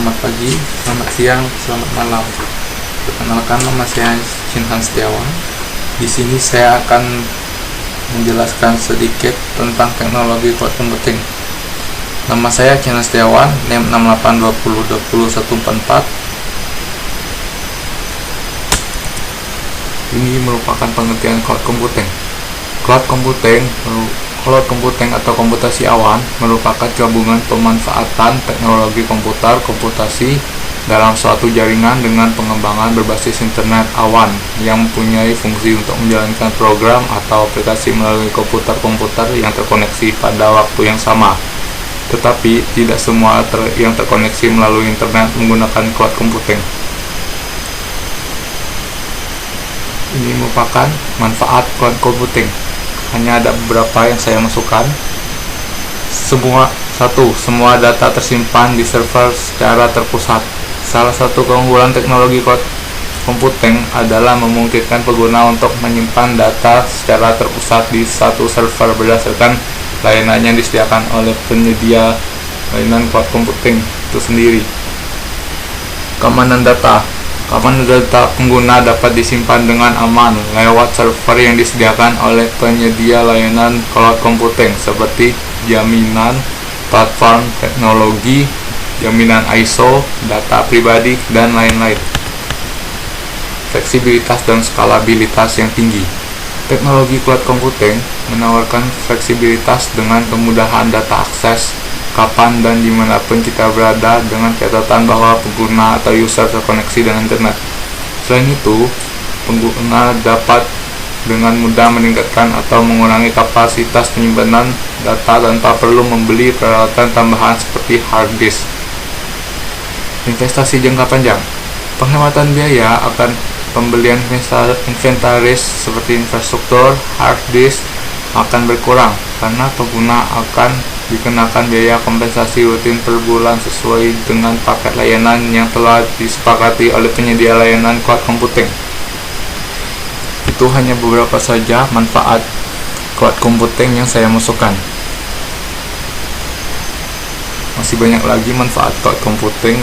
Selamat pagi, selamat siang, selamat malam. Perkenalkan, nama saya Shinhan Setiawan. Di sini saya akan menjelaskan sedikit tentang teknologi cloud computing. Nama saya Shinhan Setiawan, NIM 68202014. Ini merupakan pengertian cloud computing. Cloud computing atau komputasi awan merupakan gabungan pemanfaatan teknologi komputasi dalam suatu jaringan dengan pengembangan berbasis internet awan yang mempunyai fungsi untuk menjalankan program atau aplikasi melalui komputer yang terkoneksi pada waktu yang sama. Tetapi tidak semua yang terkoneksi melalui internet menggunakan cloud computing. Ini merupakan manfaat cloud computing. Hanya ada beberapa yang saya masukkan. Semua data tersimpan di server secara terpusat. Salah satu keunggulan teknologi cloud computing adalah memungkinkan pengguna untuk menyimpan data secara terpusat di satu server berdasarkan layanan yang disediakan oleh penyedia layanan cloud computing itu sendiri. Keamanan data pengguna dapat disimpan dengan aman lewat server yang disediakan oleh penyedia layanan cloud computing seperti jaminan platform teknologi, jaminan ISO, data pribadi, dan lain-lain. Fleksibilitas dan skalabilitas yang tinggi. Teknologi cloud computing menawarkan fleksibilitas dengan kemudahan data akses kapan dan dimanapun kita berada dengan catatan bahwa pengguna atau user terkoneksi dengan internet. Selain itu, pengguna dapat dengan mudah meningkatkan atau mengurangi kapasitas penyimpanan data tanpa perlu membeli peralatan tambahan seperti hard disk. Investasi jangka panjang. Penghematan biaya akan pembelian inventaris seperti infrastruktur hard disk akan berkurang karena pengguna akan dikenakan biaya kompensasi rutin per bulan sesuai dengan paket layanan yang telah disepakati oleh penyedia layanan cloud computing. Itu hanya beberapa saja manfaat cloud computing yang saya masukkan. Masih banyak lagi manfaat cloud computing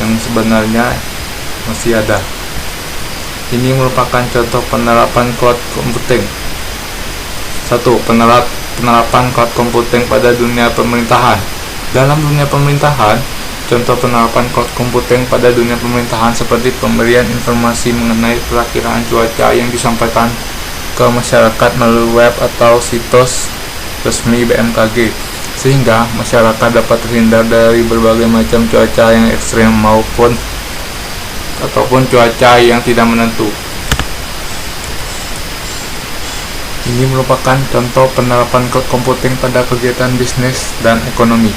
yang sebenarnya masih ada. Ini merupakan contoh penerapan cloud computing. 1. Penerapan cloud computing pada dunia pemerintahan. Dalam dunia pemerintahan, contoh penerapan cloud computing pada dunia pemerintahan seperti pemberian informasi mengenai perakiraan cuaca yang disampaikan ke masyarakat melalui web atau situs resmi BMKG, sehingga masyarakat dapat terhindar dari berbagai macam cuaca yang ekstrem ataupun cuaca yang tidak menentu. Ini merupakan contoh penerapan cloud computing pada kegiatan bisnis dan ekonomi.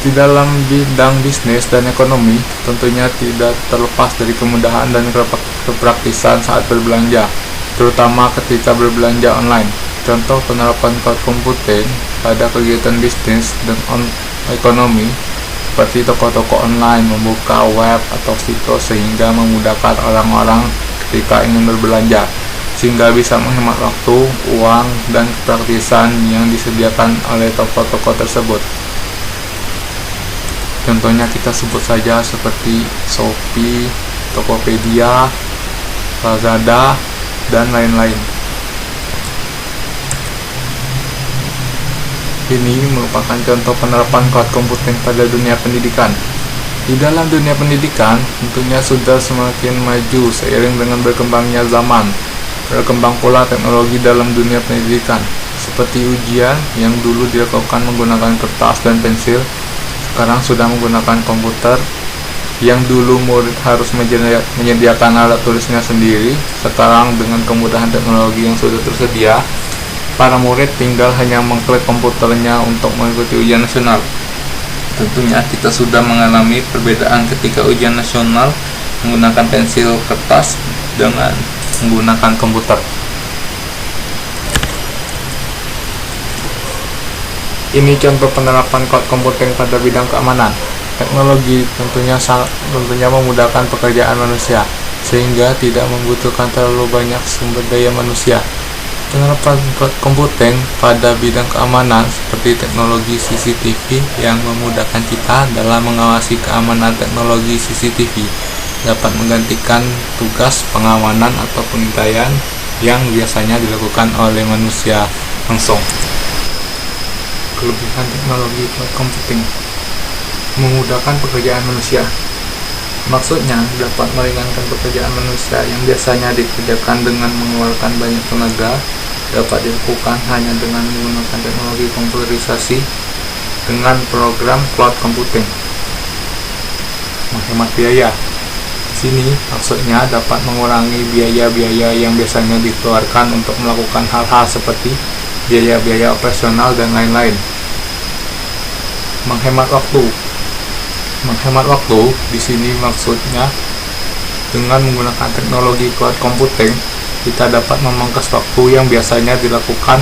Di dalam bidang bisnis dan ekonomi, tentunya tidak terlepas dari kemudahan dan kepraktisan saat berbelanja, terutama ketika berbelanja online. Contoh penerapan cloud computing pada kegiatan bisnis dan ekonomi seperti toko-toko online membuka web atau situs sehingga memudahkan orang-orang ketika ingin berbelanja, sehingga bisa menghemat waktu, uang, dan kepraktisan yang disediakan oleh toko-toko tersebut. Contohnya kita sebut saja seperti Shopee, Tokopedia, Lazada, dan lain-lain. Ini merupakan contoh penerapan cloud computing pada dunia pendidikan. Di dalam dunia pendidikan, tentunya sudah semakin maju seiring dengan berkembangnya zaman. Berkembang pula teknologi dalam dunia pendidikan, seperti ujian yang dulu dilakukan menggunakan kertas dan pensil, sekarang sudah menggunakan komputer. Yang dulu murid harus menyediakan alat tulisnya sendiri, sekarang dengan kemudahan teknologi yang sudah tersedia, para murid tinggal hanya mengklik komputernya untuk mengikuti ujian nasional. Tentunya kita sudah mengalami perbedaan ketika ujian nasional menggunakan pensil kertas dengan menggunakan komputer. Ini contoh penerapan cloud computing pada bidang keamanan. Teknologi tentunya memudahkan pekerjaan manusia, sehingga tidak membutuhkan terlalu banyak sumber daya manusia. Penerapan cloud computing pada bidang keamanan seperti teknologi CCTV yang memudahkan kita dalam mengawasi keamanan teknologi CCTV dapat menggantikan tugas pengamanan atau pengintaian yang biasanya dilakukan oleh manusia langsung. Kelebihan teknologi cloud computing: memudahkan pekerjaan manusia. Maksudnya dapat meringankan pekerjaan manusia yang biasanya dikerjakan dengan mengeluarkan banyak tenaga, dapat dilakukan hanya dengan menggunakan teknologi komputerisasi dengan program cloud computing. Menghemat biaya. Di sini maksudnya dapat mengurangi biaya-biaya yang biasanya dikeluarkan untuk melakukan hal-hal seperti biaya-biaya operasional dan lain-lain. Menghemat waktu. Menghemat waktu di sini maksudnya dengan menggunakan teknologi cloud computing kita dapat memangkas waktu yang biasanya dilakukan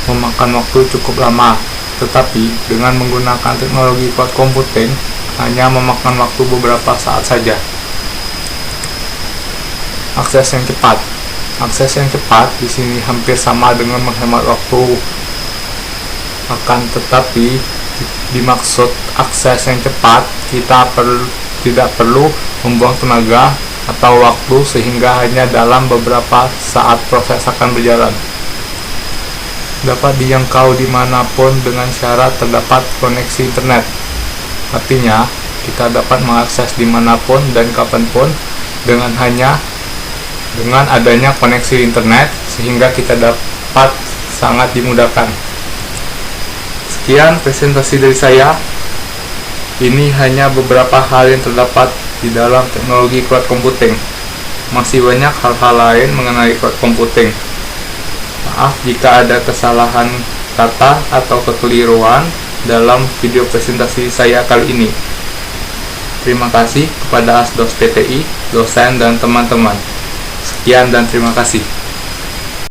memakan waktu cukup lama, tetapi dengan menggunakan teknologi cloud computing hanya memakan waktu beberapa saat saja. Akses yang cepat. Akses yang cepat di sini hampir sama dengan menghemat waktu. Akan tetapi dimaksud akses yang cepat, kita tidak perlu membuang tenaga atau waktu sehingga hanya dalam beberapa saat proses akan berjalan. Dapat dijangkau dimanapun dengan syarat terdapat koneksi internet. Artinya, kita dapat mengakses dimanapun dan kapanpun dengan adanya koneksi internet sehingga kita dapat sangat dimudahkan. Sekian presentasi dari saya. Ini hanya beberapa hal yang terdapat di dalam teknologi cloud computing. Masih banyak hal-hal lain mengenai cloud computing. Maaf jika ada kesalahan kata atau kekeliruan dalam video presentasi saya kali ini. Terima kasih kepada Asdos PTI, dosen dan teman-teman. Sekian dan terima kasih.